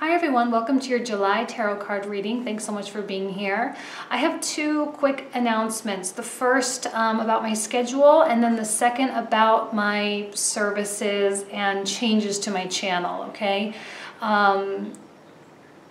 Hi everyone, welcome to your July tarot card reading. Thanks so much for being here. I have two quick announcements. The first about my schedule, and then the second about my services and changes to my channel, okay?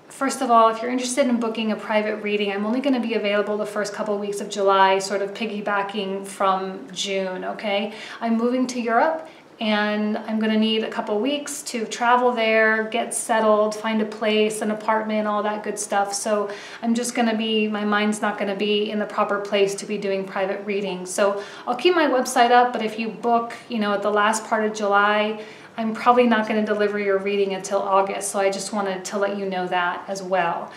First of all, if you're interested in booking a private reading, I'm only going to be available the first couple of weeks of July, sort of piggybacking from June, okay? I'm moving to Europe, and I'm going to need a couple weeks to travel there, get settled, find a place, an apartment, all that good stuff. So I'm just going to be, my mind's not going to be in the proper place to be doing private readings. So I'll keep my website up, but if you book, at the last part of July, I'm probably not going to deliver your reading until August. So I just wanted to let you know that as well.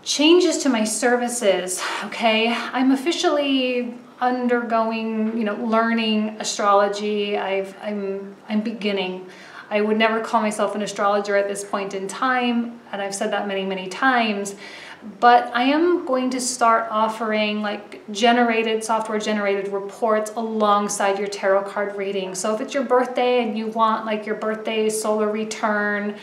Changes to my services, okay? I'm officially undergoing, learning astrology. I'm beginning. I would never call myself an astrologer at this point in time, and I've said that many, many times. But I am going to start offering software generated reports alongside your tarot card reading. So if it's your birthday and you want your birthday solar return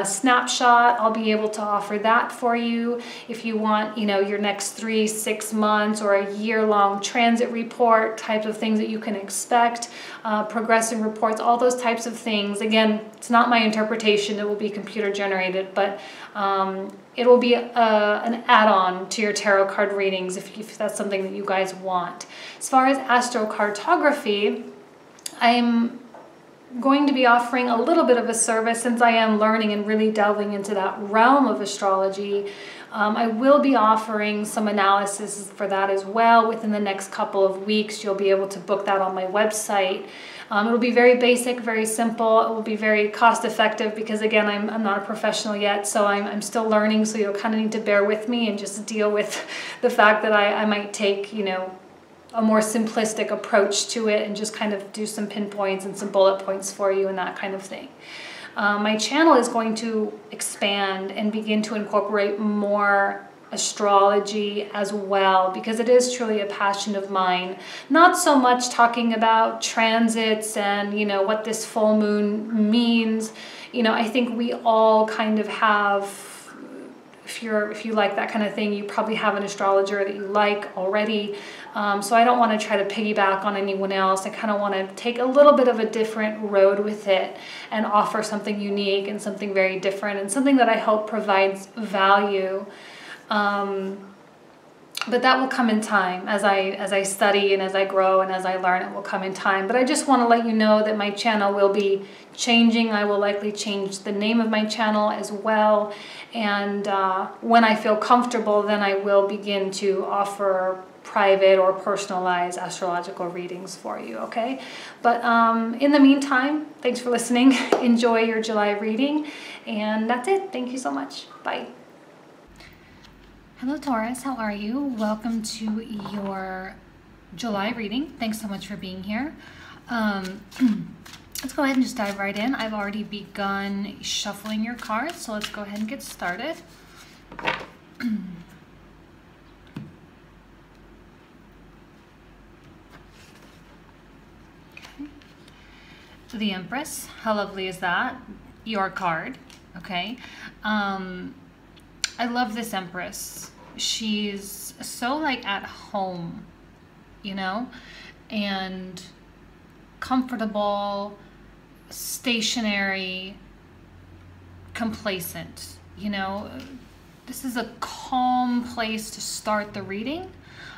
snapshot, I'll be able to offer that for you. If you want, your next 3, 6 months or a year-long transit report, types of things that you can expect, progressing reports, all those types of things. Again, it's not my interpretation, it will be computer generated, but it will be an add-on to your tarot card readings if that's something that you guys want. As far as astrocartography, I'm going to be offering a little bit of a service since I am learning and really delving into that realm of astrology. I will be offering some analysis for that as well within the next couple of weeks. You'll be able to book that on my website. It'll be very basic, very simple. It will be very cost effective because, again, I'm not a professional yet, so I'm still learning, so you'll kind of need to bear with me and just deal with the fact that I might take, a more simplistic approach to it and just kind of do some pinpoints and some bullet points for you and that kind of thing. My channel is going to expand and begin to incorporate more astrology as well, because it is truly a passion of mine. Not so much talking about transits and what this full moon means. I think we all kind of have, if you like that kind of thing, you probably have an astrologer that you like already. So I don't want to try to piggyback on anyone else. I kind of want to take a little bit of a different road with it and offer something unique and something very different and something that I hope provides value. But that will come in time. As I study and as I grow and as I learn, it will come in time. But I just want to let you know that my channel will be changing. I will likely change the name of my channel as well. And when I feel comfortable, then I will begin to offer private or personalized astrological readings for you, okay? But in the meantime, thanks for listening. Enjoy your July reading. And that's it. Thank you so much. Bye. Hello Taurus, how are you? Welcome to your July reading. Thanks so much for being here. Let's go ahead and just dive right in. I've already begun shuffling your cards, so let's go ahead and get started. Okay. The Empress, how lovely is that? Your card, okay? I love this Empress. She's so at home, and comfortable, stationary, complacent, This is a calm place to start the reading.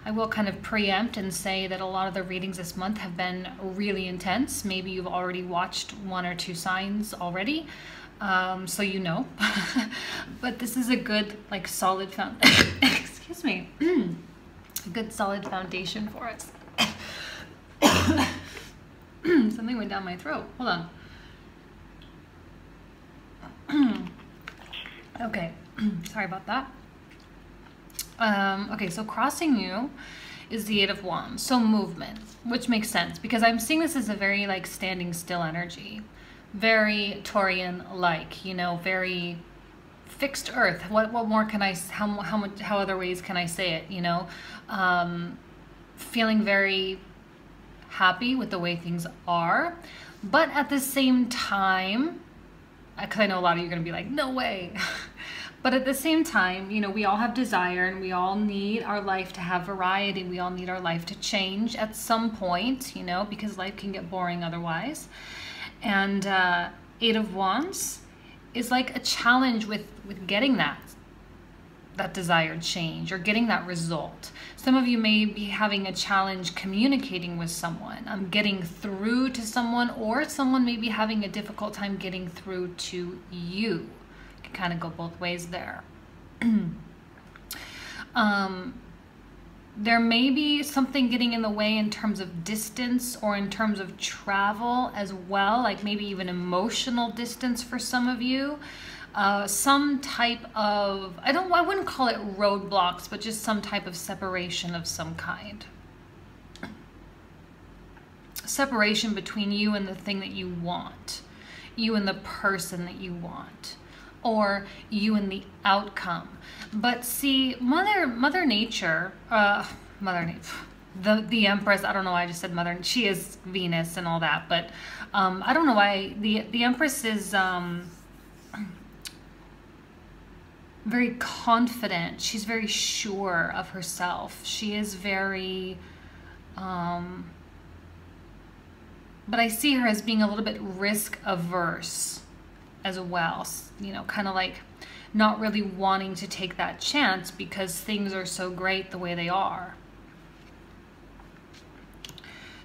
I will kind of preempt and say that a lot of the readings this month have been really intense. Maybe you've already watched 1 or 2 signs already. So but this is a good solid excuse me, a good solid foundation for us. Something went down my throat. Hold on. Okay, sorry about that. Okay, so crossing you is the 8 of Wands, so movement, which makes sense because I'm seeing this as a very standing still energy. Very Taurian-like, very fixed earth. What more can I, how other ways can I say it, feeling very happy with the way things are, but at the same time, because I know a lot of you are going to be like, no way. But at the same time, you know, we all have desire and we all need our life to have variety. We all need our life to change at some point, you know, because life can get boring otherwise. And Eight of Wands is like a challenge with getting that desired change or getting that result. Some of you may be having a challenge communicating with someone, getting through to someone, or someone may be having a difficult time getting through to you. It can kind of go both ways there. There may be something getting in the way in terms of distance or in terms of travel as well, like maybe even emotional distance for some of you. Some type of, I wouldn't call it roadblocks, but just some type of separation of some kind. Separation between you and the thing that you want, you and the person that you want, or you and the outcome. But see, Mother Nature, the Empress, I don't know why I just said Mother, she is Venus and all that, but I don't know why the Empress is very confident. She's very sure of herself. She is very, but I see her as being a little bit risk averse as well. You know, kind of like not really wanting to take that chance because things are so great the way they are.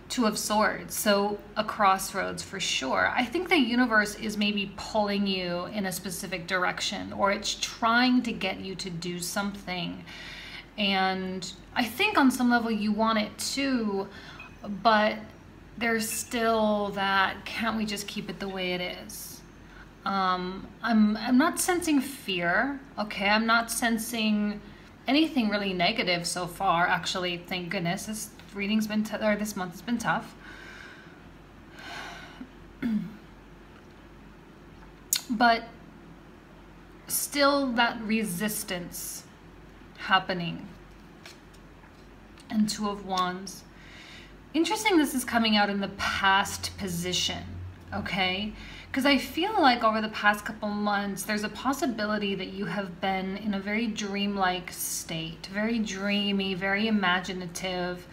Two of Swords, so a crossroads for sure. I think the universe is maybe pulling you in a specific direction, or it's trying to get you to do something. And I think on some level you want it too, but there's still that, can't we just keep it the way it is? I'm not sensing fear, okay? I'm not sensing anything really negative so far, actually, thank goodness. This reading's been, or this month has been tough. But still that resistance happening. And Two of Wands. Interesting, this is coming out in the past position, okay? Because I feel like over the past couple months, there's a possibility that you have been in a very dreamlike state, very dreamy, very imaginative.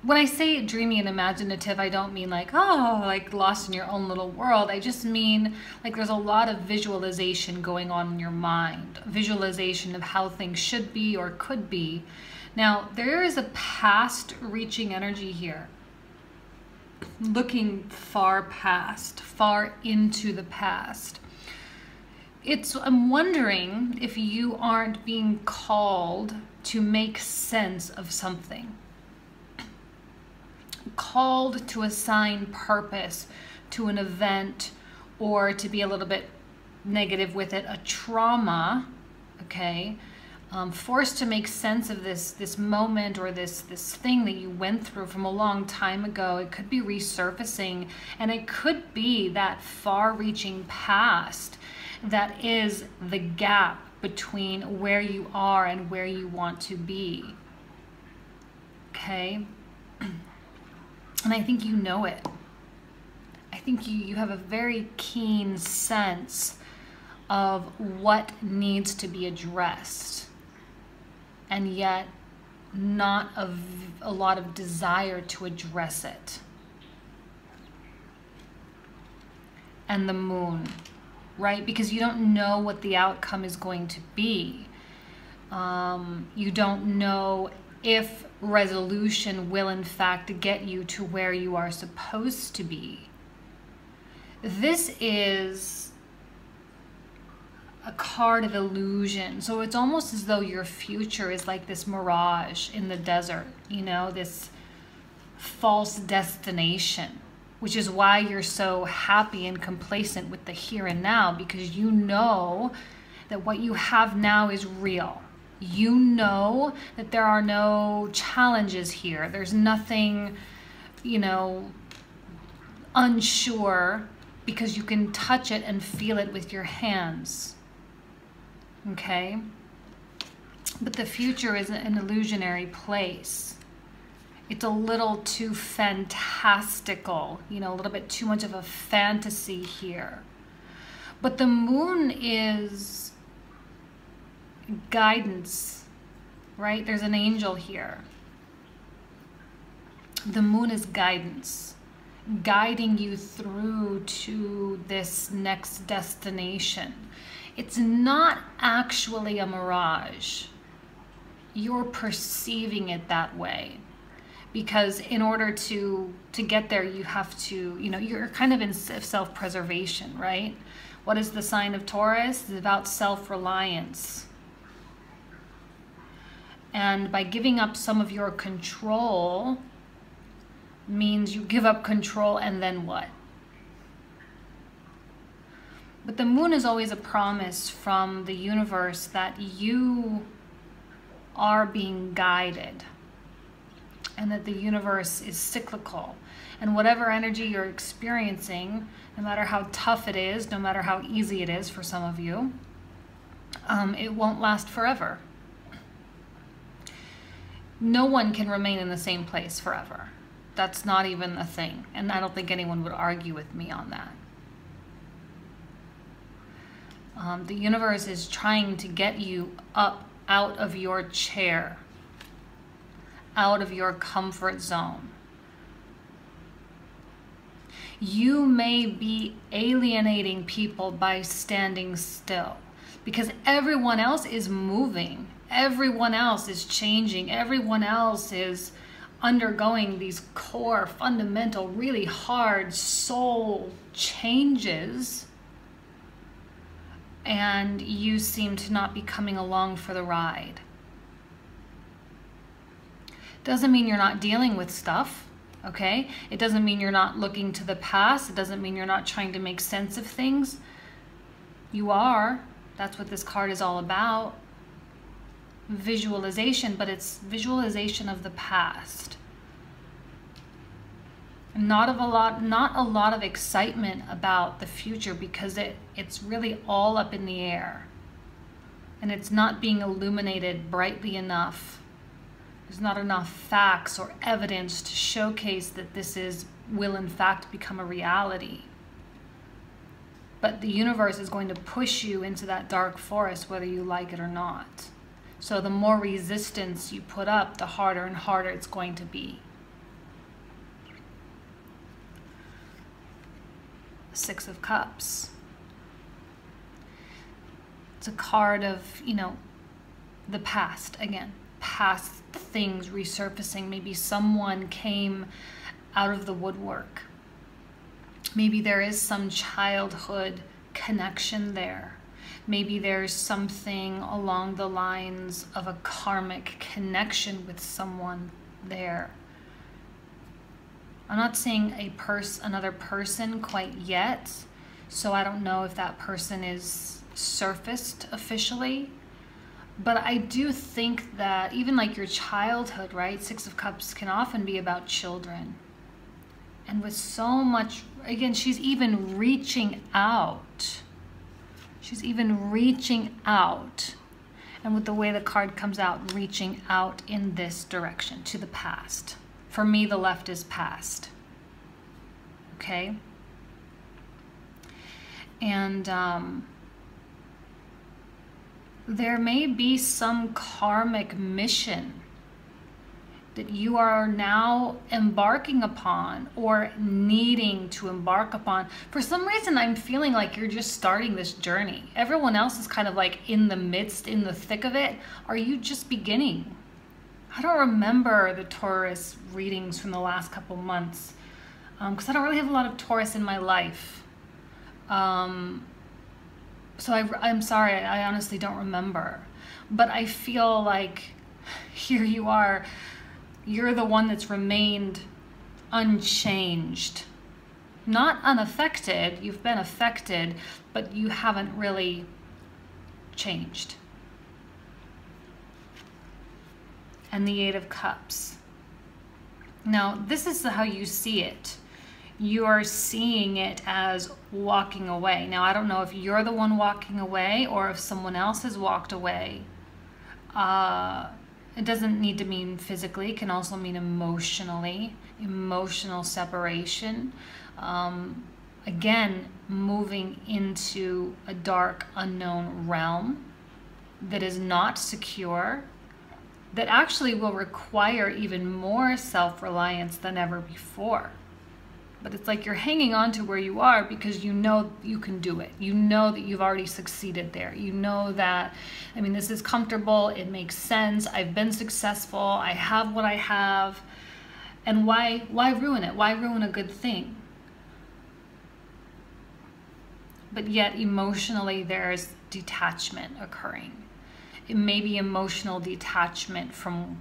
When I say dreamy and imaginative, I don't mean like, oh, like lost in your own little world. I just mean like there's a lot of visualization going on in your mind, visualization of how things should be or could be. Now, there is a past reaching energy here, looking far past, far into the past. I'm wondering if you aren't being called to make sense of something. Called to assign purpose to an event, or to be a little bit negative with it, a trauma, okay? Forced to make sense of this moment or this thing that you went through from a long time ago. It could be resurfacing, and it could be that far-reaching past that is the gap between where you are and where you want to be, okay? And I think you know it. I think you have a very keen sense of what needs to be addressed, and yet not a lot of desire to address it. And the Moon, right? Because you don't know what the outcome is going to be. You don't know if resolution will in fact get you to where you are supposed to be. This is a card of illusion. So it's almost as though your future is like this mirage in the desert, you know, this false destination, which is why you're so happy and complacent with the here and now, because you know that what you have now is real. You know that there are no challenges here. There's nothing, you know, unsure, because you can touch it and feel it with your hands. Okay? But the future is an illusionary place. It's a little too fantastical, you know, a little bit too much of a fantasy here. But the moon is guidance, right? There's an angel here. The moon is guidance, guiding you through to this next destination. It's not actually a mirage. You're perceiving it that way. Because in order to get there, you have to, you're kind of in self-preservation, right? What is the sign of Taurus? It's about self-reliance. And by giving up some of your control means you give up control, and then what? But the moon is always a promise from the universe that you are being guided, and that the universe is cyclical, and whatever energy you're experiencing, no matter how tough it is, no matter how easy it is for some of you, it won't last forever. No one can remain in the same place forever. That's not even a thing, and I don't think anyone would argue with me on that. The universe is trying to get you up out of your chair, out of your comfort zone. You may be alienating people by standing still, because everyone else is moving, everyone else is changing, everyone else is undergoing these core, fundamental, really hard soul changes, and you seem to not be coming along for the ride. Doesn't mean you're not dealing with stuff, okay? It doesn't mean you're not looking to the past. It doesn't mean you're not trying to make sense of things. You are. That's what this card is all about. Visualization, but it's visualization of the past. Not a lot of excitement about the future, because it's really all up in the air. And it's not being illuminated brightly enough. There's not enough facts or evidence to showcase that this will in fact become a reality. But the universe is going to push you into that dark forest whether you like it or not. So the more resistance you put up, the harder and harder it's going to be. Six of Cups. It's a card of, the past again. Past things resurfacing. Maybe someone came out of the woodwork. Maybe there is some childhood connection there. Maybe there's something along the lines of a karmic connection with someone there. I'm not seeing another person quite yet, so I don't know if that person is surfaced officially. But I do think that even like your childhood, right? Six of Cups can often be about children. And with so much, again, she's even reaching out. She's even reaching out. And with the way the card comes out, reaching out in this direction, to the past. For me, the left is past. Okay? And there may be some karmic mission that you are now embarking upon or needing to embark upon. For some reason, I'm feeling like you're just starting this journey. Everyone else is kind of like in the midst, in the thick of it. Are you just beginning? I don't remember the Taurus readings from the last couple months because I don't really have a lot of Taurus in my life. So I'm sorry, I honestly don't remember. But I feel like here you are. You're the one that's remained unchanged. Not unaffected, you've been affected, but you haven't really changed. And the Eight of Cups. Now, this is how you see it. You are seeing it as walking away. Now, I don't know if you're the one walking away or if someone else has walked away. It doesn't need to mean physically. It can also mean emotionally. Emotional separation. again, moving into a dark, unknown realm that is not secure, that actually will require even more self-reliance than ever before. But it's like you're hanging on to where you are because you know you can do it. You know that you've already succeeded there. You know that, I mean, this is comfortable. It makes sense. I've been successful. I have what I have. And why ruin it? Why ruin a good thing? But yet emotionally there's detachment occurring. It may be emotional detachment from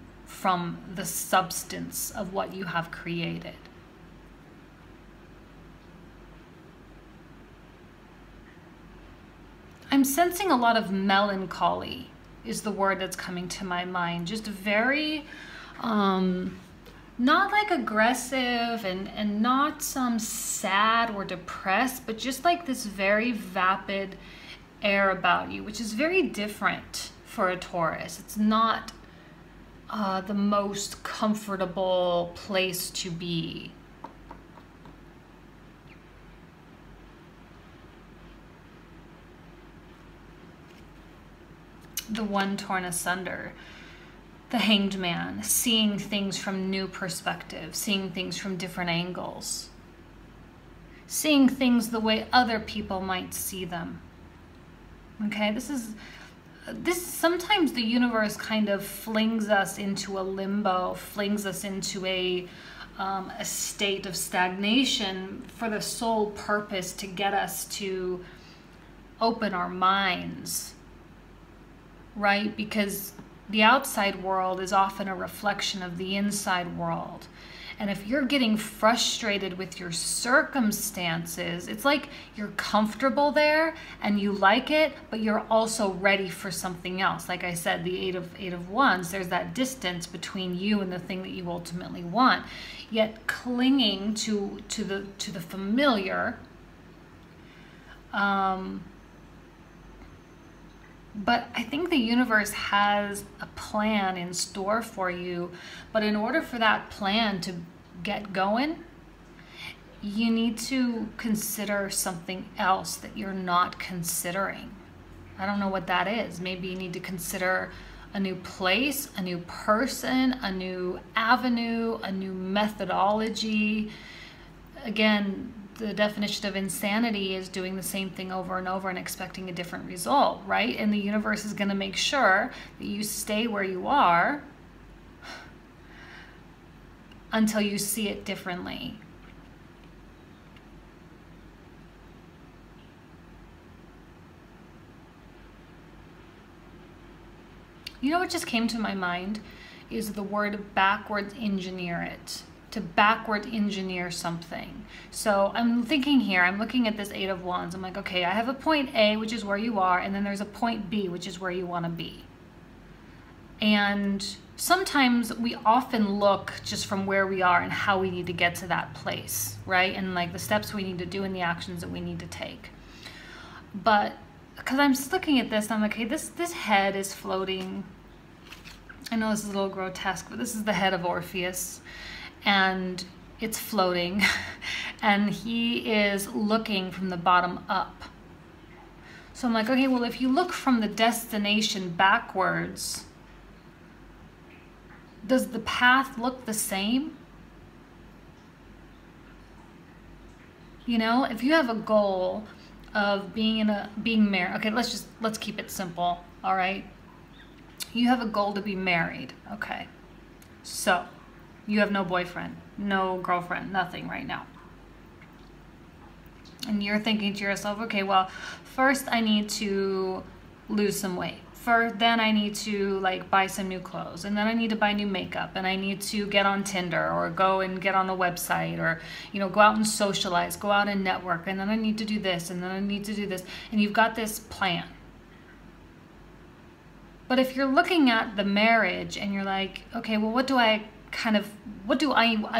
the substance of what you have created. I'm sensing a lot of melancholy is the word that's coming to my mind. Just very, not like aggressive and not some sad or depressed, but just like this very vapid air about you, which is very different for a Taurus. It's not the most comfortable place to be. The one torn asunder, the hanged man, seeing things from new perspectives, seeing things from different angles, seeing things the way other people might see them. Okay, this sometimes the universe kind of flings us into a limbo, flings us into a state of stagnation for the sole purpose to get us to open our minds. Right? Because the outside world is often a reflection of the inside world. And if you're getting frustrated with your circumstances, it's like you're comfortable there and you like it, but you're also ready for something else. Like I said, the eight of wands, there's that distance between you and the thing that you ultimately want. Yet clinging to the familiar, but I think the universe has a plan in store for you. But in order for that plan to get going, you need to consider something else that you're not considering. I don't know what that is. Maybe you need to consider a new place, a new person, a new avenue, a new methodology. Again, the definition of insanity is doing the same thing over and over and expecting a different result, right? And the universe is going to make sure that you stay where you are until you see it differently. You know what just came to my mind is the word backwards engineer it. To backward engineer something. So I'm thinking here, I'm looking at this 8 of wands. I'm like, okay, I have a point A, which is where you are, and then there's a point B, which is where you want to be. And sometimes we often look just from where we are and how we need to get to that place, right? And like the steps we need to do and the actions that we need to take. But because I'm just looking at this, and I'm like, okay, this head is floating. I know this is a little grotesque, but this is the head of Orpheus. And it's floating and he is looking from the bottom up. So I'm like, okay, well, if you look from the destination backwards, does the path look the same? You know, if you have a goal of being married, okay, let's keep it simple. All right. You have a goal to be married. Okay. So you have no boyfriend, no girlfriend, nothing right now. And you're thinking to yourself, okay, well, first I need to lose some weight. Then I need to like buy some new clothes, and then I need to buy new makeup, and I need to get on Tinder or go and get on a website, or, you know, go out and socialize, go out and network, and then I need to do this, and then I need to do this. And you've got this plan. But if you're looking at the marriage and you're like, okay, well, what do I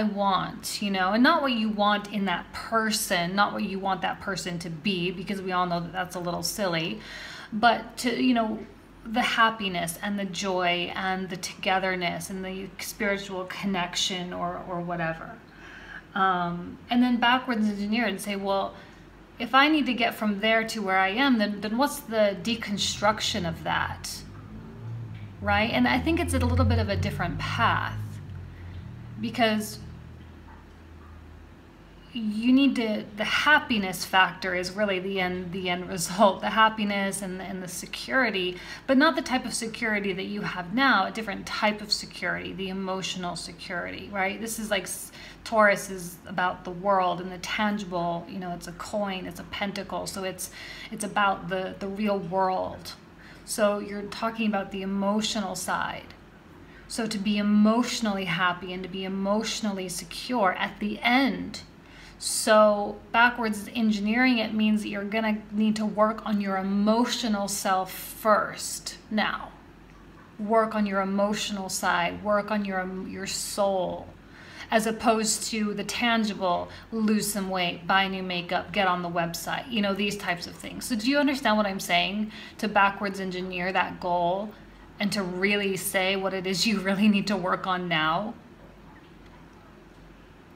want, you know, and not what you want in that person, not what you want that person to be, because we all know that that's a little silly, but to, you know, the happiness and the joy and the togetherness and the spiritual connection or whatever. And then backwards engineer and say, well, if I need to get from there to where I am, then what's the deconstruction of that, right? And I think it's a little bit of a different path, because you need to, the happiness factor is really the end result, the happiness and the security, but not the type of security that you have now, a different type of security, the emotional security, right? This is like, Taurus is about the world and the tangible, you know, it's a coin, it's a pentacle, so it's about the real world. So you're talking about the emotional side. So to be emotionally happy and to be emotionally secure at the end. So backwards engineering it means that you're gonna need to work on your emotional self first now. Work on your emotional side, work on your soul, as opposed to the tangible, lose some weight, buy new makeup, get on the website, you know, these types of things. So do you understand what I'm saying? To backwards engineer that goal and to really say what it is you really need to work on now.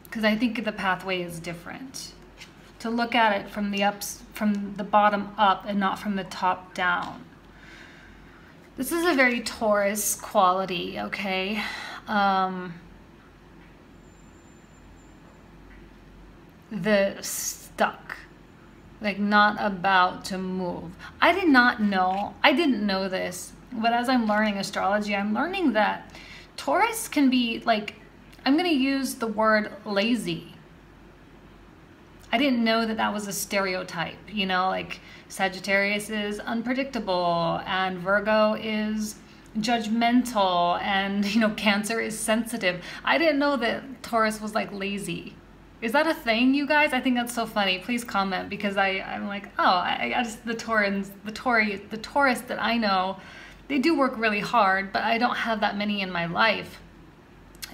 Because I think the pathway is different. To look at it from the bottom up and not from the top down. This is a very Taurus quality, okay? The stuck, like not about to move. I didn't know this, but as I'm learning astrology, I'm learning that Taurus can be like, I'm going to use the word lazy. I didn't know that that was a stereotype, you know, like Sagittarius is unpredictable and Virgo is judgmental and, you know, Cancer is sensitive. I didn't know that Taurus was like lazy. Is that a thing, you guys? I think that's so funny. Please comment, because I'm like, oh, I just, the Taurus that I know, they do work really hard, but I don't have that many in my life.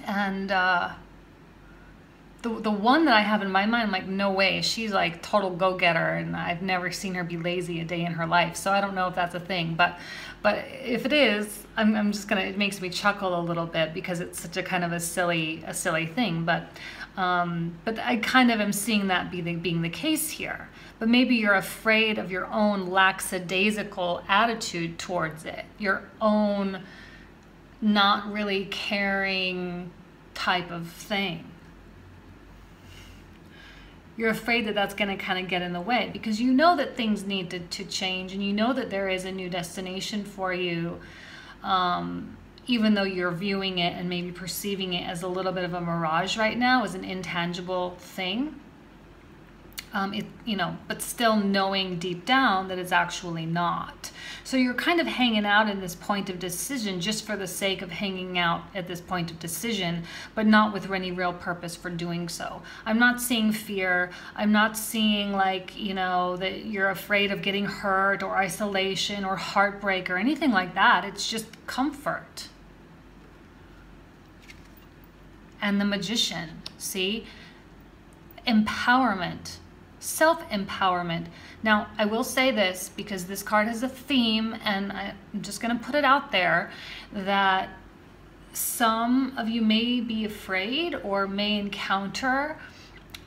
And the one that I have in my mind, I'm like, no way, she's like total go-getter, and I've never seen her be lazy a day in her life. So I don't know if that's a thing, but if it is, I'm just gonna, it makes me chuckle a little bit because it's such a kind of a silly thing. But I kind of am seeing that being the case here. But maybe you're afraid of your own lackadaisical attitude towards it, your own not really caring type of thing. You're afraid that that's going to kind of get in the way, because you know that things need to change, and you know that there is a new destination for you, even though you're viewing it and maybe perceiving it as a little bit of a mirage right now, as an intangible thing. You know, but still knowing deep down that it's actually not. So you're kind of hanging out in this point of decision just for the sake of hanging out at this point of decision, but not with any real purpose for doing so. I'm not seeing fear. I'm not seeing, like, you know, that you're afraid of getting hurt or isolation or heartbreak or anything like that. It's just comfort. And the Magician, see? Empowerment. Self-empowerment. Now, I will say this, because this card has a theme, and I'm just going to put it out there, that some of you may be afraid or may encounter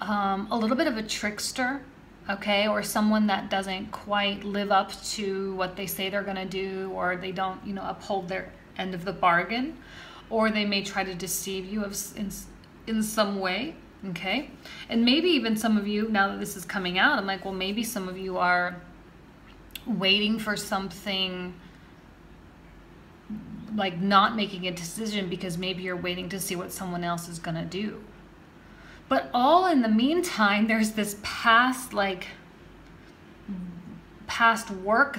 a little bit of a trickster, okay, or someone that doesn't quite live up to what they say they're going to do, or they don't, you know, uphold their end of the bargain, or they may try to deceive you in some way. Okay, and maybe even some of you, now that this is coming out, I'm like, well, maybe some of you are waiting for something, like not making a decision because maybe you're waiting to see what someone else is gonna do. But all in the meantime, there's this past work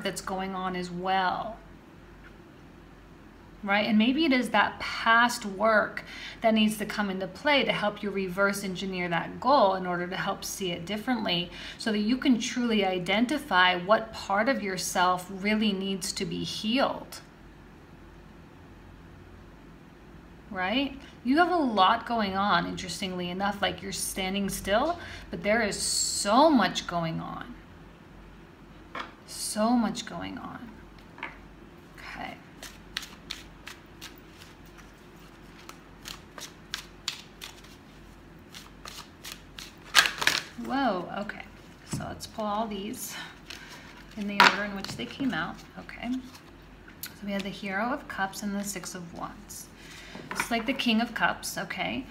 that's going on as well. Right? And maybe it is that past work that needs to come into play to help you reverse engineer that goal in order to help see it differently, so that you can truly identify what part of yourself really needs to be healed. Right? You have a lot going on, interestingly enough, like you're standing still, but there is so much going on. So much going on. Okay. Whoa, okay. So So let's pull all these in the order in which they came out. Okay. So we had the Hero of Cups and the Six of Wands. It's like the King of Cups, okay?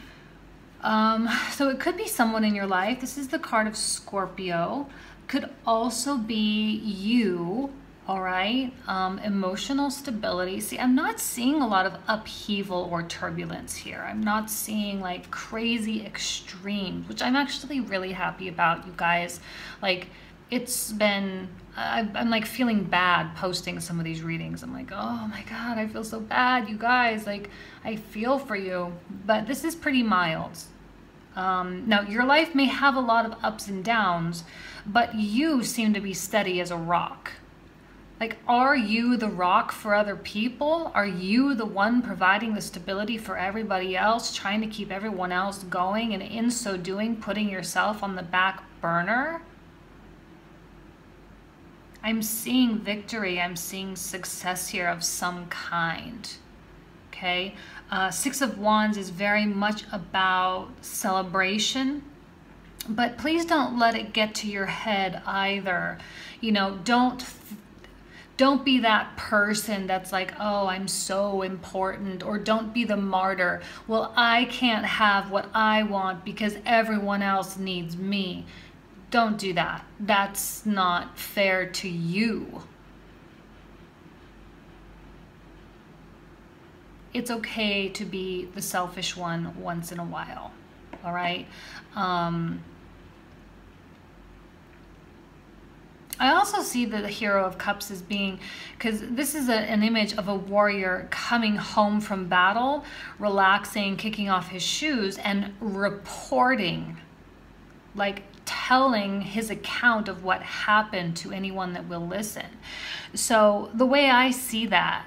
So it could be someone in your life. This is the card of Scorpio. Could also be you, all right? Emotional stability. See, I'm not seeing a lot of upheaval or turbulence here. I'm not seeing like crazy extremes, which I'm actually really happy about, you guys. Like, it's been, I'm like feeling bad posting some of these readings. I'm like, oh my God, I feel so bad, you guys. Like, I feel for you, but this is pretty mild. Now, your life may have a lot of ups and downs, but you seem to be steady as a rock. Like, are you the rock for other people? Are you the one providing the stability for everybody else, trying to keep everyone else going, and in so doing, putting yourself on the back burner? I'm seeing victory. I'm seeing success here of some kind. Okay? Six of Wands is very much about celebration, but please don't let it get to your head either. You know, don't be that person that's like, oh, I'm so important, or don't be the martyr. Well, I can't have what I want because everyone else needs me. Don't do that. That's not fair to you. It's okay to be the selfish one once in a while, all right? I also see the Hero of Cups as being, because this is an image of a warrior coming home from battle, relaxing, kicking off his shoes, and reporting, like telling his account of what happened to anyone that will listen. So the way I see that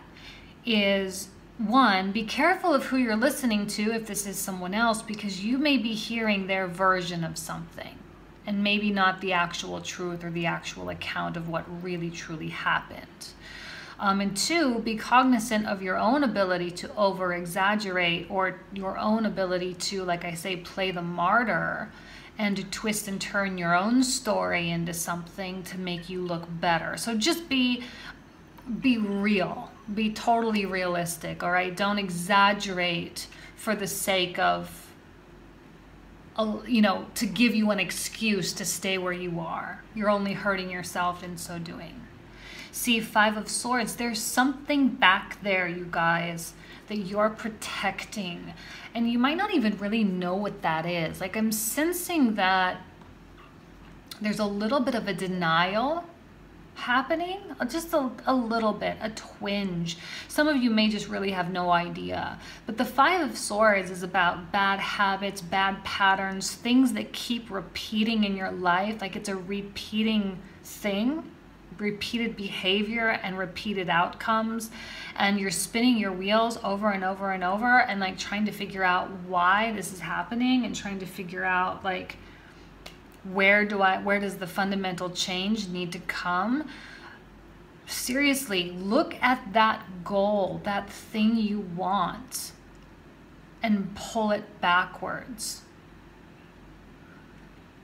is, one, be careful of who you're listening to if this is someone else, because you may be hearing their version of something and maybe not the actual truth or the actual account of what really truly happened. And two, be cognizant of your own ability to over exaggerate, or your own ability to, like I say, play the martyr and to twist and turn your own story into something to make you look better. So just be real, be totally realistic, all right? Don't exaggerate for the sake of, you know, to give you an excuse to stay where you are. You're only hurting yourself in so doing. See, Five of Swords, there's something back there, you guys, that you're protecting. And you might not even really know what that is. Like, I'm sensing that there's a little bit of a denial happening, just a little bit, a twinge. Some of you may just really have no idea. But the Five of Swords is about bad habits, bad patterns, things that keep repeating in your life. Like, it's a repeating thing, repeated behavior and repeated outcomes. And you're spinning your wheels over and over and over, and like trying to figure out why this is happening, and trying to figure out like, where does the fundamental change need to come? Seriously, look at that goal, that thing you want, and pull it backwards.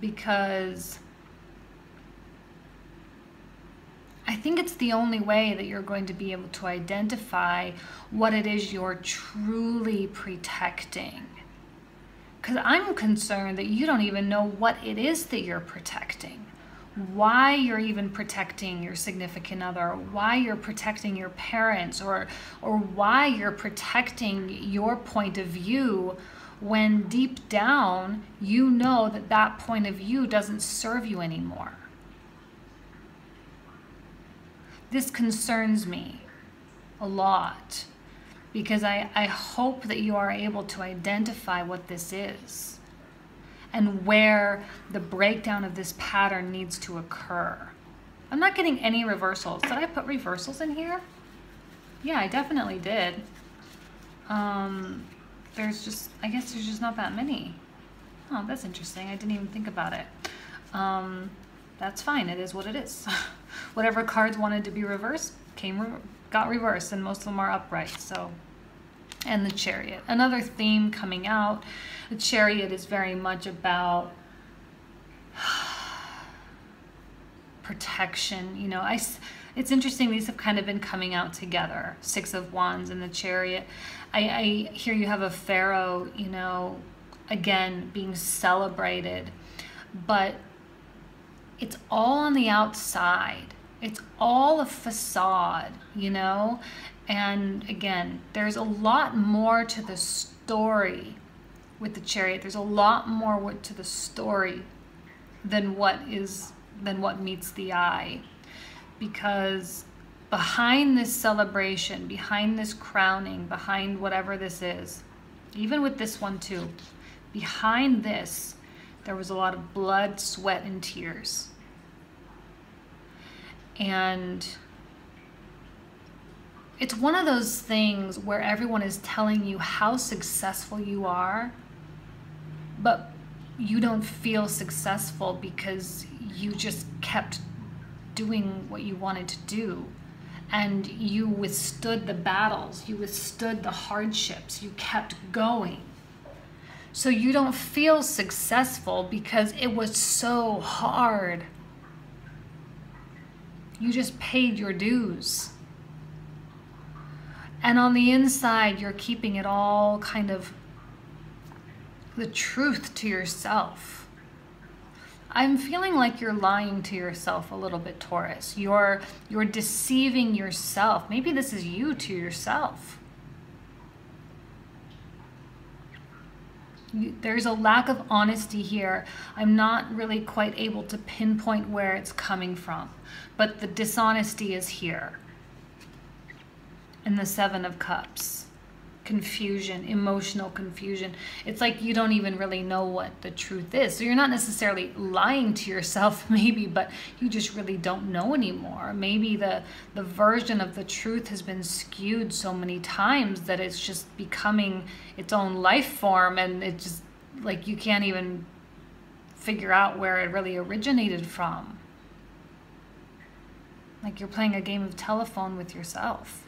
Because I think it's the only way that you're going to be able to identify what it is you're truly protecting. Because I'm concerned that you don't even know what it is that you're protecting, why you're even protecting your significant other, why you're protecting your parents, or why you're protecting your point of view, when deep down you know that that point of view doesn't serve you anymore. This concerns me a lot, because I hope that you are able to identify what this is and where the breakdown of this pattern needs to occur. I'm not getting any reversals. Did I put reversals in here? Yeah, I definitely did. There's just, I guess there's just not that many. Oh, that's interesting. I didn't even think about it. That's fine. It is what it is. Whatever cards wanted to be reversed got reversed, and most of them are upright. So, and the Chariot, another theme coming out. The Chariot is very much about protection. You know, it's interesting, these have kind of been coming out together. Six of Wands and the Chariot. I hear you have a Pharaoh, you know, again, being celebrated, but it's all on the outside. It's all a facade, you know? And again, there's a lot more to the story with the Chariot. There's a lot more to the story than what meets the eye. Because behind this celebration, behind this crowning, behind whatever this is, even with this one too, behind this, there was a lot of blood, sweat, and tears. And it's one of those things where everyone is telling you how successful you are, but you don't feel successful because you just kept doing what you wanted to do. And you withstood the battles, you withstood the hardships, you kept going. So you don't feel successful because it was so hard. You just paid your dues. And on the inside, you're keeping it all kind of the truth to yourself. I'm feeling like you're lying to yourself a little bit, Taurus. You're deceiving yourself. Maybe this is you to yourself. There's a lack of honesty here. I'm not really quite able to pinpoint where it's coming from, but the dishonesty is here. And the Seven of Cups. Confusion, emotional confusion. It's like you don't even really know what the truth is. So you're not necessarily lying to yourself, maybe, but you just really don't know anymore. Maybe the version of the truth has been skewed so many times that it's just becoming its own life form, and it just, like, you can't even figure out where it really originated from. Like you're playing a game of telephone with yourself.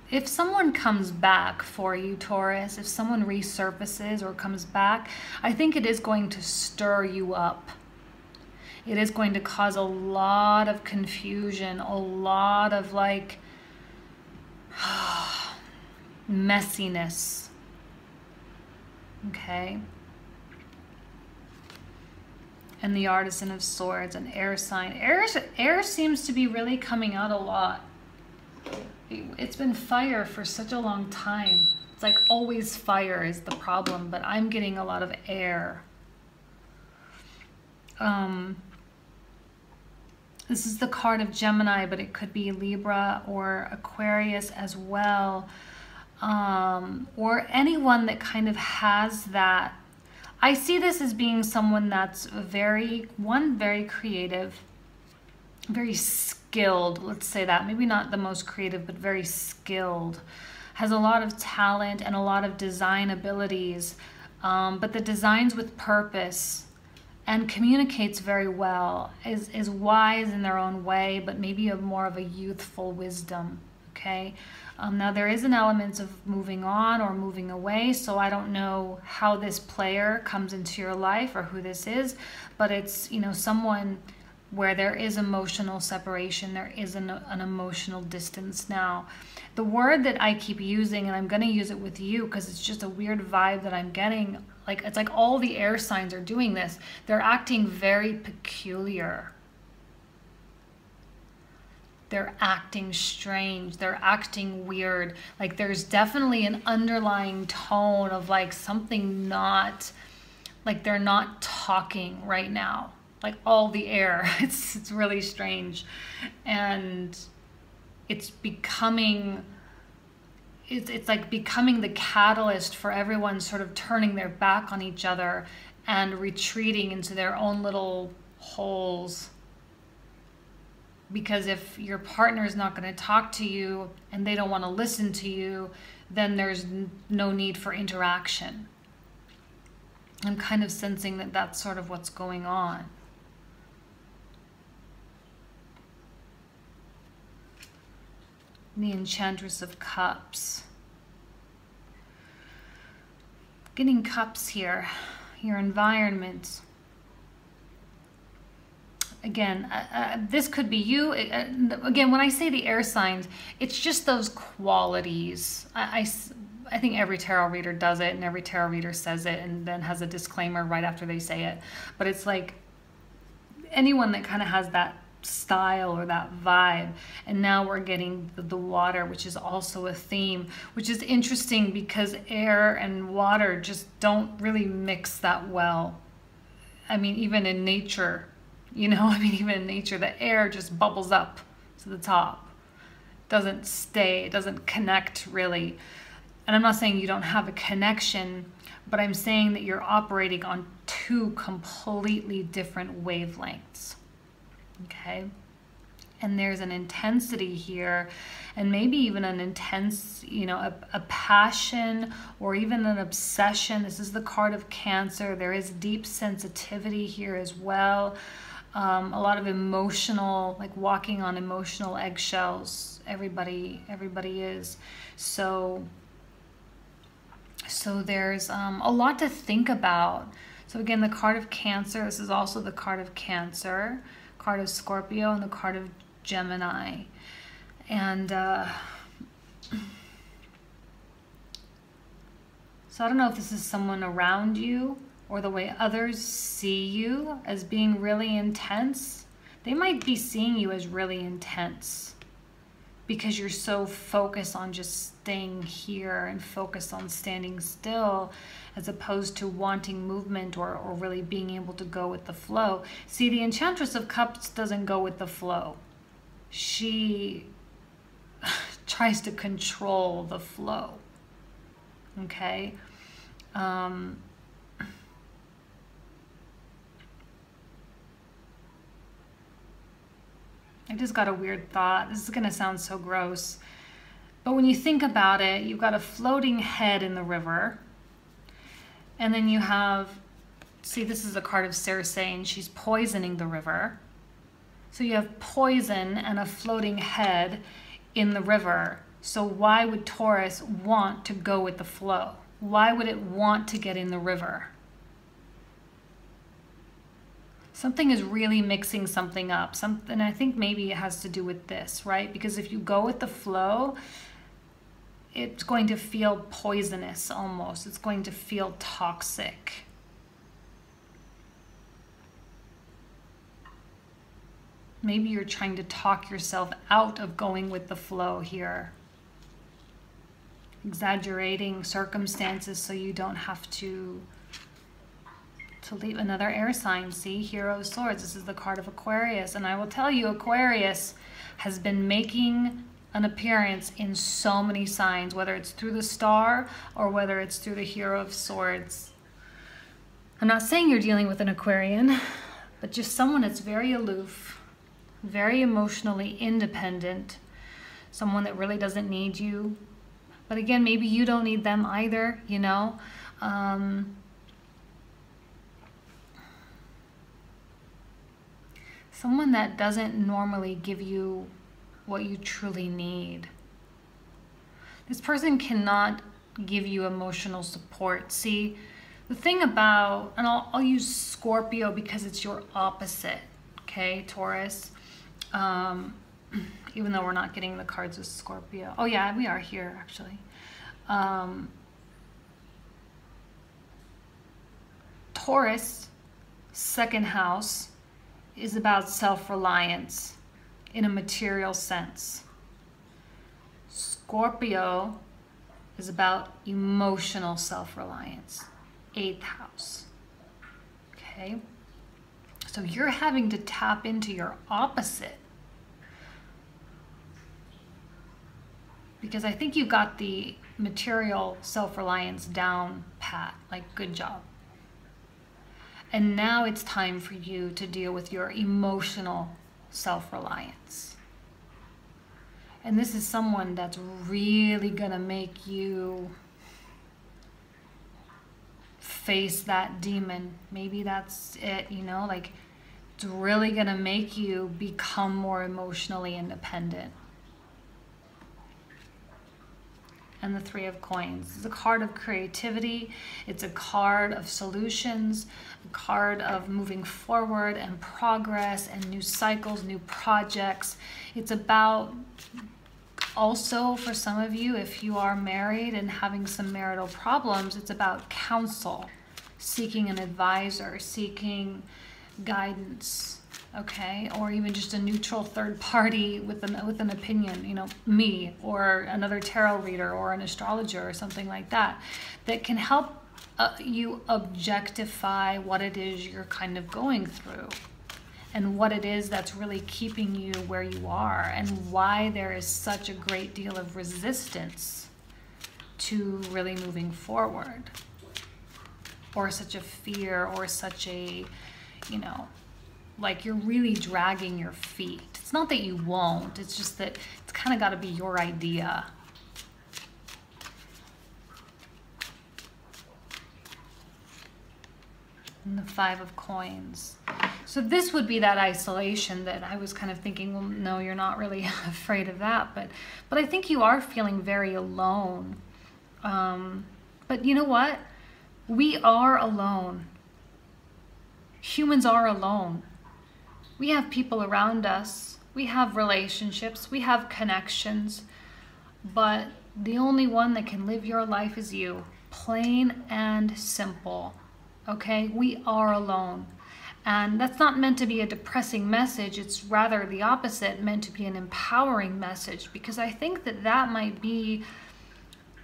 If someone comes back for you, Taurus, if someone resurfaces or comes back, I think it is going to stir you up. It is going to cause a lot of confusion, a lot of like messiness. Okay? And the Artisan of Swords, an air sign. Air seems to be really coming out a lot. It's been fire for such a long time. It's like always fire is the problem, but I'm getting a lot of air. This is the card of Gemini, but it could be Libra or Aquarius as well. Or anyone that kind of has that. I see this as being someone that's very creative, very skilled, let's say that. Maybe not the most creative, but very skilled. Has a lot of talent and a lot of design abilities, but the designs with purpose, and communicates very well, is wise in their own way, but maybe more of a youthful wisdom, okay? Now there is an element of moving on or moving away, so I don't know how this player comes into your life or who this is, but it's, you know, someone where there is emotional separation, there is an emotional distance now. The word that I keep using, and I'm going to use it with you because it's just a weird vibe that I'm getting, like it's like all the air signs are doing this. They're acting very peculiar. They're acting strange. They're acting weird. Like there's definitely an underlying tone of like something not, like they're not talking right now. Like all the air, it's really strange, and it's becoming, it's like becoming the catalyst for everyone sort of turning their back on each other and retreating into their own little holes. Because if your partner is not going to talk to you and they don't want to listen to you, then there's no need for interaction. I'm kind of sensing that that's sort of what's going on. The Enchantress of Cups. getting cups here, your environment. Again, this could be you. Again, when I say the air signs, it's just those qualities. I think every tarot reader does it, and every tarot reader says it and then has a disclaimer right after they say it. But it's like anyone that kind of has that style or that vibe. And now we're getting the water, which is also a theme, which is interesting because air and water just don't really mix that well. I mean, even in nature, you know, I mean, even in nature, the air just bubbles up to the top. Doesn't stay, it doesn't connect really. And I'm not saying you don't have a connection, but I'm saying that you're operating on two completely different wavelengths. Okay? And there's an intensity here, and maybe even an intense, you know, a passion or even an obsession. This is the card of Cancer. There is deep sensitivity here as well. A lot of emotional, like walking on emotional eggshells. Everybody is. So there's a lot to think about. So again, the card of Cancer, this is also the card of Cancer, card of Scorpio, and the card of Gemini. And so I don't know if this is someone around you or the way others see you as being really intense. They might be seeing you as really intense because you're so focused on just staying here and focused on standing still as opposed to wanting movement or really being able to go with the flow. See, the Enchantress of Cups doesn't go with the flow. She tries to control the flow, okay? I just got a weird thought. This is going to sound so gross. But when you think about it, you've got a floating head in the river. And then you have, see, this is a card of Circe, and she's poisoning the river. So you have poison and a floating head in the river. So why would Taurus want to go with the flow? Why would it want to get in the river? Something is really mixing something up. And I think maybe it has to do with this, right? Because if you go with the flow, it's going to feel poisonous almost. It's going to feel toxic. Maybe you're trying to talk yourself out of going with the flow here. Exaggerating circumstances so you don't have to leave. Another air sign, see, Hero of Swords. This is the card of Aquarius. And I will tell you, Aquarius has been making an appearance in so many signs, whether it's through the star or whether it's through the Hero of Swords. I'm not saying you're dealing with an Aquarian, but just someone that's very aloof, very emotionally independent, someone that really doesn't need you. But again, maybe you don't need them either, you know? Someone that doesn't normally give you what you truly need. This person cannot give you emotional support. See, the thing about, and I'll use Scorpio because it's your opposite, okay, Taurus. Even though we're not getting the cards of Scorpio. Oh yeah, we are here actually. Taurus, second house, is about self-reliance in a material sense. Scorpio is about emotional self-reliance, 8th house. Okay? So you're having to tap into your opposite. Because I think you got the material self-reliance down pat, like good job. And now it's time for you to deal with your emotional self-reliance. And this is someone that's really gonna make you face that demon. Maybe that's it, you know, like it's really gonna make you become more emotionally independent. and the Three of Coins. It's a card of creativity. It's a card of solutions, a card of moving forward and progress and new cycles, new projects. It's about also, for some of you, if you are married and having some marital problems, it's about counsel, seeking an advisor, seeking guidance, okay? Or even just a neutral third party with an opinion, you know, me or another tarot reader or an astrologer or something like that, that can help you objectify what it is you're kind of going through and what it is that's really keeping you where you are and why there is such a great deal of resistance to really moving forward, or such a fear, or such a, you know, like you're really dragging your feet. It's not that you won't, it's just that it's kind of got to be your idea. And the Five of Coins. So this would be that isolation that I was kind of thinking, well, no, you're not really afraid of that. But I think you are feeling very alone. But you know what? We are alone. Humans are alone. We have people around us. We have relationships. We have connections. But the only one that can live your life is you. Plain and simple. Okay? We are alone. And that's not meant to be a depressing message. It's rather the opposite, meant to be an empowering message. Because I think that that might be,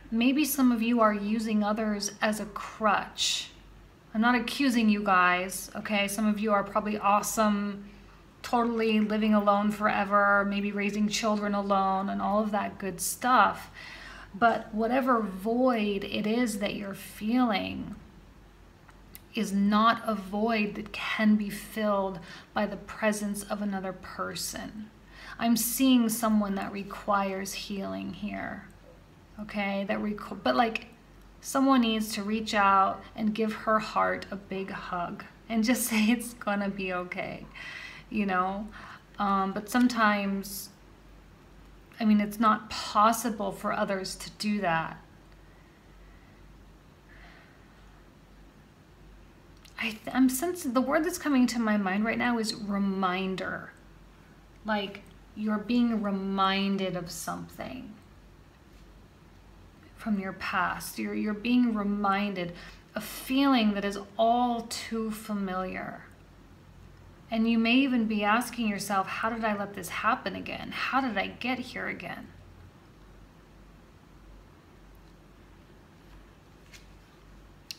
maybe some of you are using others as a crutch. I'm not accusing you guys, okay? Some of you are probably awesome, totally living alone forever, maybe raising children alone and all of that good stuff. But whatever void it is that you're feeling is not a void that can be filled by the presence of another person. I'm seeing someone that requires healing here, okay? But like, someone needs to reach out and give her heart a big hug and just say it's gonna be okay, you know? But sometimes, I mean, it's not possible for others to do that. I'm sensing, the word that's coming to my mind right now is reminder. Like, you're being reminded of something from your past. You're being reminded, a feeling that is all too familiar. And you may even be asking yourself, how did I let this happen again? How did I get here again?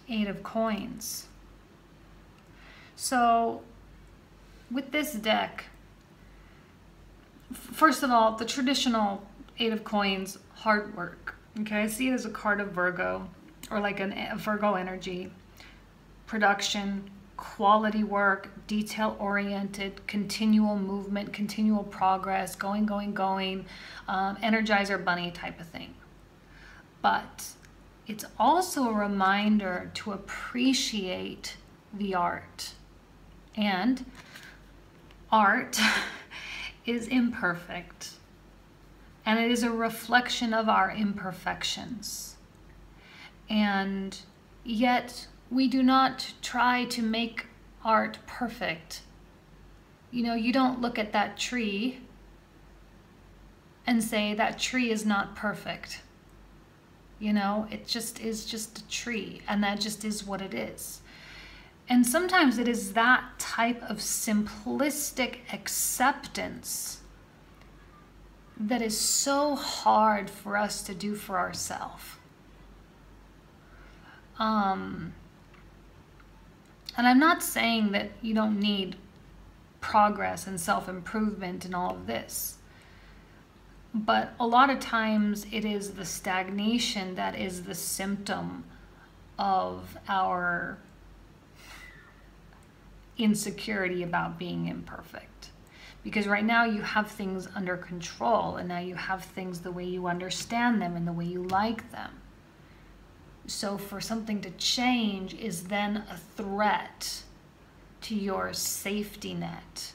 Eight of Coins. So with this deck, first of all, the traditional Eight of Coins, hard work. Okay, I see it as a card of Virgo, or like a Virgo energy. Production, quality work, detail-oriented, continual movement, continual progress, going, Energizer Bunny type of thing. But it's also a reminder to appreciate the art. And art is imperfect. And it is a reflection of our imperfections. And yet we do not try to make art perfect. You know, you don't look at that tree and say that tree is not perfect. You know, it just is just a tree, and that just is what it is. And sometimes it is that type of simplistic acceptance that is so hard for us to do for ourselves. And I'm not saying that you don't need progress and self-improvement and all of this. But a lot of times it is the stagnation that is the symptom of our insecurity about being imperfect. Because right now you have things under control, and now you have things the way you understand them and the way you like them. So for something to change is then a threat to your safety net.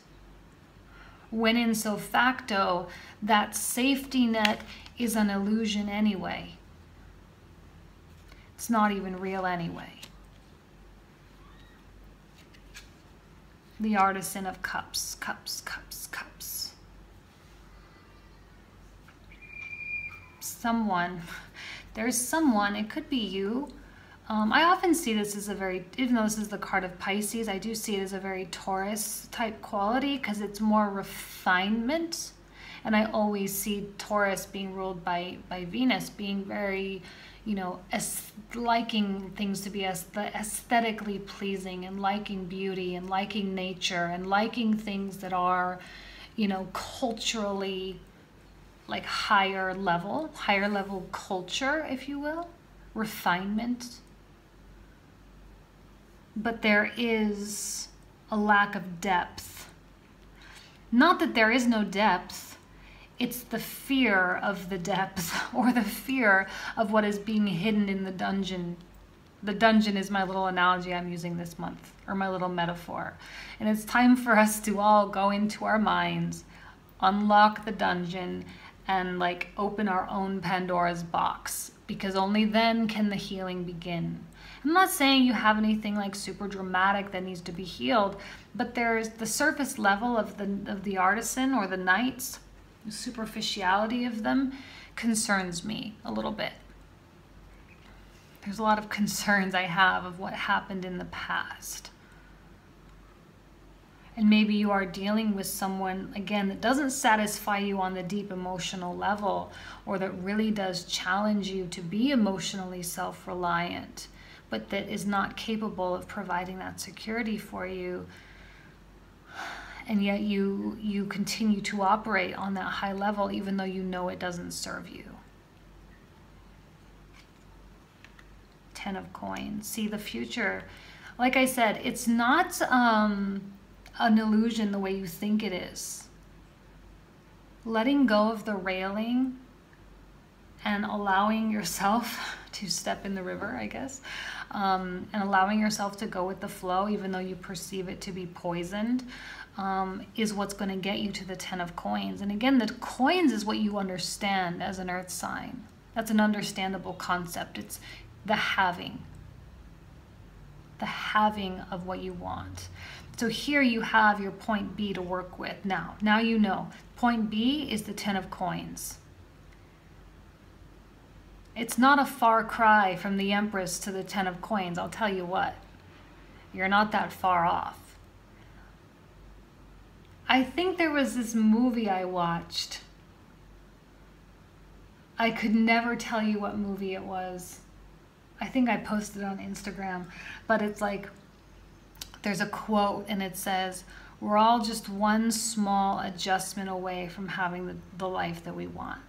When in so facto, that safety net is an illusion anyway. It's not even real anyway. The Artisan of Cups, cups, cups, cups. There's someone, it could be you. I often see this as a very, even though this is the card of Pisces, I do see it as a very Taurus type quality because it's more refinement. And I always see Taurus being ruled by Venus, being very, you know, liking things to be aesthetically pleasing, and liking beauty, and liking nature, and liking things that are, you know, culturally like higher level culture, if you will, refinement. But there is a lack of depth. Not that there is no depth, it's the fear of the depth, or the fear of what is being hidden in the dungeon. The dungeon is my little analogy I'm using this month, or my little metaphor. And it's time for us to all go into our minds, unlock the dungeon, and like open our own Pandora's box, because only then can the healing begin. I'm not saying you have anything like super dramatic that needs to be healed, but there's the surface level of the Artisan or the Knights. The superficiality of them concerns me a little bit. There's a lot of concerns I have of what happened in the past. And maybe you are dealing with someone, again, that doesn't satisfy you on the deep emotional level, or that really does challenge you to be emotionally self-reliant, but that is not capable of providing that security for you. And yet you continue to operate on that high level, even though you know it doesn't serve you. Ten of Coins. See the future. Like I said, it's not an illusion the way you think it is. Letting go of the railing and allowing yourself to step in the river, I guess, and allowing yourself to go with the flow, even though you perceive it to be poisoned, is what's going to get you to the Ten of Coins. And again, the coins is what you understand as an earth sign. That's an understandable concept. It's the having of what you want. So here you have your point B to work with. Now you know. Point B is the Ten of Coins. It's not a far cry from the Empress to the Ten of Coins, I'll tell you what. You're not that far off. I think there was this movie I watched. I could never tell you what movie it was. I think I posted it on Instagram, but it's like, there's a quote and it says, we're all just one small adjustment away from having the life that we want.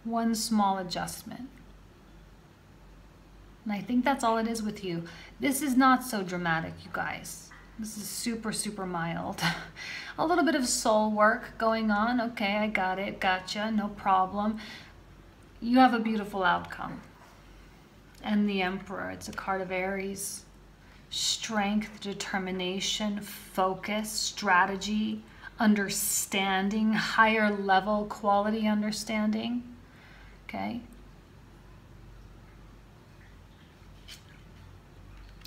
One small adjustment. And I think that's all it is with you. This is not so dramatic, you guys. This is super, super mild. A little bit of soul work going on. Okay, I got it. Gotcha. No problem. You have a beautiful outcome. And the Emperor, it's a card of Aries. Strength, determination, focus, strategy, understanding, higher level quality understanding. Okay?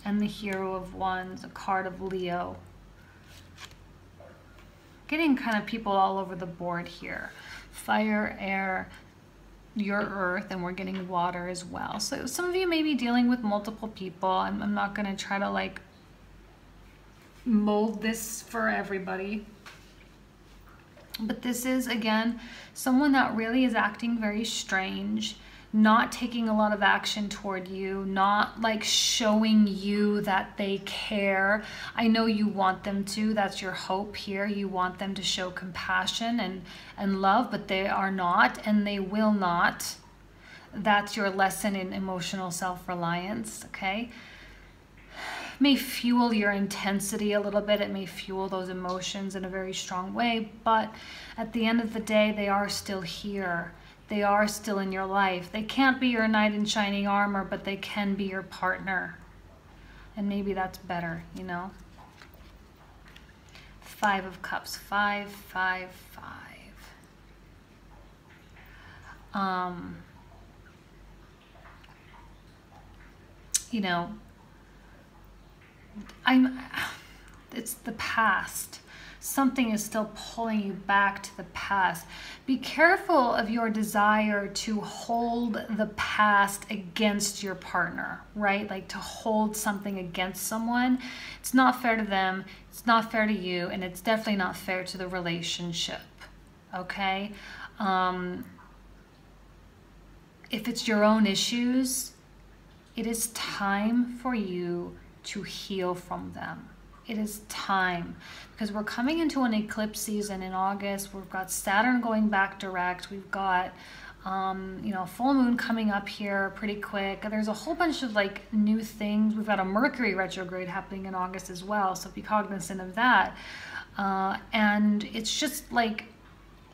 And the Hero of Wands, a card of Leo. Getting kind of people all over the board here. Fire, air, your earth, and we're getting water as well. So some of you may be dealing with multiple people. I'm not going to try to like mold this for everybody. But this is, again, someone that really is acting very strange, not taking a lot of action toward you, not like showing you that they care. I know you want them to. That's your hope here. You want them to show compassion and love, but they are not, and they will not. That's your lesson in emotional self-reliance, okay? May fuel your intensity a little bit. It may fuel those emotions in a very strong way, but at the end of the day, they are still here. They are still in your life. They can't be your knight in shining armor, but they can be your partner. And maybe that's better, you know? Five of Cups. 5, 5, 5. you know, it's the past. Something is still pulling you back to the past. Be careful of your desire to hold the past against your partner, right? Like to hold something against someone. It's not fair to them, it's not fair to you, and it's definitely not fair to the relationship, okay? If it's your own issues, it is time for you to heal from them. It is time, because we're coming into an eclipse season in August. We've got Saturn going back direct. We've got, you know, full moon coming up here pretty quick. There's a whole bunch of like new things. We've got a Mercury retrograde happening in August as well, so be cognizant of that. And it's just like,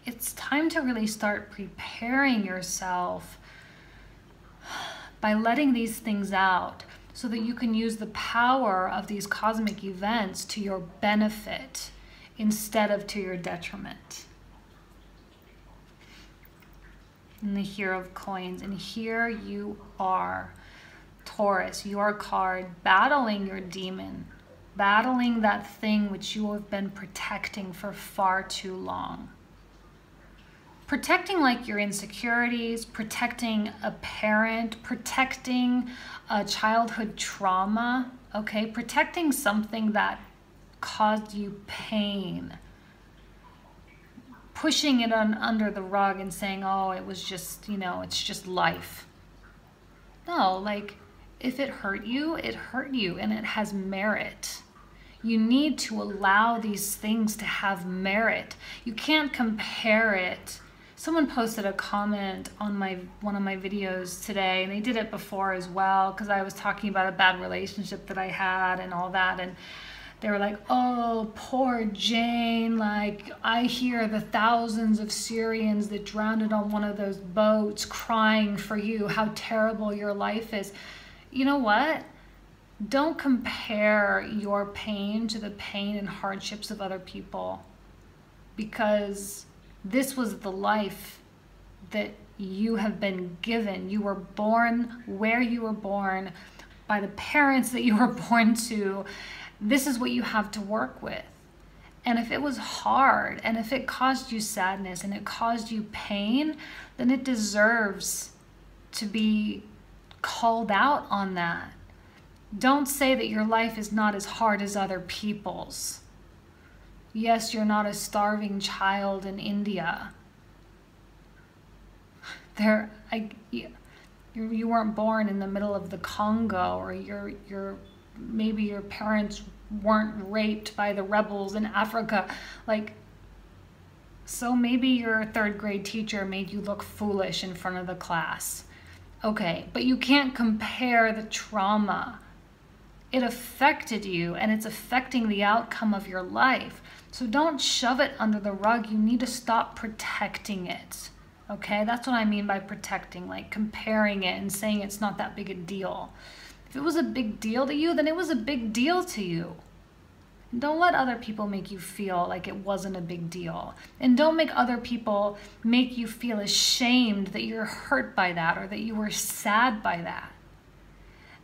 it's time to really start preparing yourself by letting these things out, so that you can use the power of these cosmic events to your benefit instead of to your detriment. And the Hero of Coins, and here you are, Taurus, your card, battling your demon, battling that thing which you have been protecting for far too long. Protecting like your insecurities, protecting a parent, protecting a childhood trauma, okay? Protecting something that caused you pain. Pushing it under the rug and saying, oh, it was just, you know, it's just life. No, like, if it hurt you, and it has merit. You need to allow these things to have merit. You can't compare it. Someone posted a comment on one of my videos today, and they did it before as well, because I was talking about a bad relationship that I had and all that, and they were like, oh, poor Jane, like, I hear the thousands of Syrians that drowned on one of those boats crying for you, how terrible your life is. You know what? Don't compare your pain to the pain and hardships of other people, because this was the life that you have been given. You were born where you were born, by the parents that you were born to. This is what you have to work with. And if it was hard, and if it caused you sadness, and it caused you pain, then it deserves to be called out on that. Don't say that your life is not as hard as other people's. Yes, you're not a starving child in India. You weren't born in the middle of the Congo, or maybe your parents weren't raped by the rebels in Africa. Like, so maybe your third grade teacher made you look foolish in front of the class. Okay, but you can't compare the trauma. It affected you, and it's affecting the outcome of your life. So don't shove it under the rug. You need to stop protecting it. Okay, that's what I mean by protecting, like comparing it and saying it's not that big a deal. If it was a big deal to you, then it was a big deal to you. And don't let other people make you feel like it wasn't a big deal. And don't make other people make you feel ashamed that you're hurt by that, or that you were sad by that.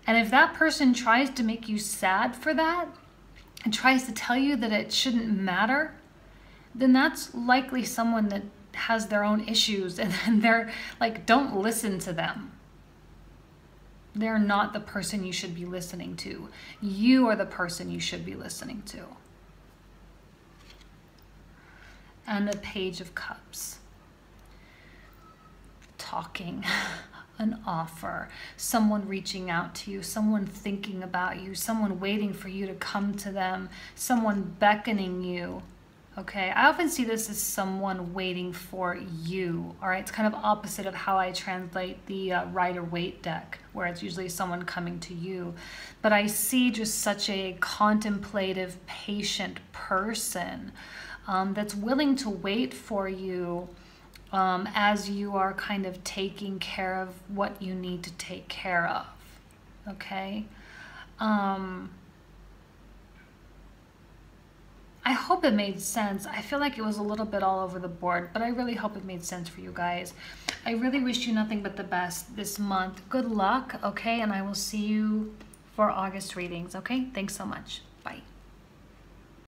And if that person tries to make you sad for that, and tries to tell you that it shouldn't matter, then that's likely someone that has their own issues, and they're like, don't listen to them. They're not the person you should be listening to. You are the person you should be listening to. And the Page of Cups. Talking. An offer, someone reaching out to you, someone thinking about you, someone waiting for you to come to them, someone beckoning you. Okay, I often see this as someone waiting for you. All right, it's kind of opposite of how I translate the Rider-Waite deck, where it's usually someone coming to you. But I see just such a contemplative, patient person that's willing to wait for you as you are kind of taking care of what you need to take care of, okay? I hope it made sense. I feel like it was a little bit all over the board, but I really hope it made sense for you guys. I really wish you nothing but the best this month. Good luck, okay? And I will see you for August readings, okay? Thanks so much. Bye.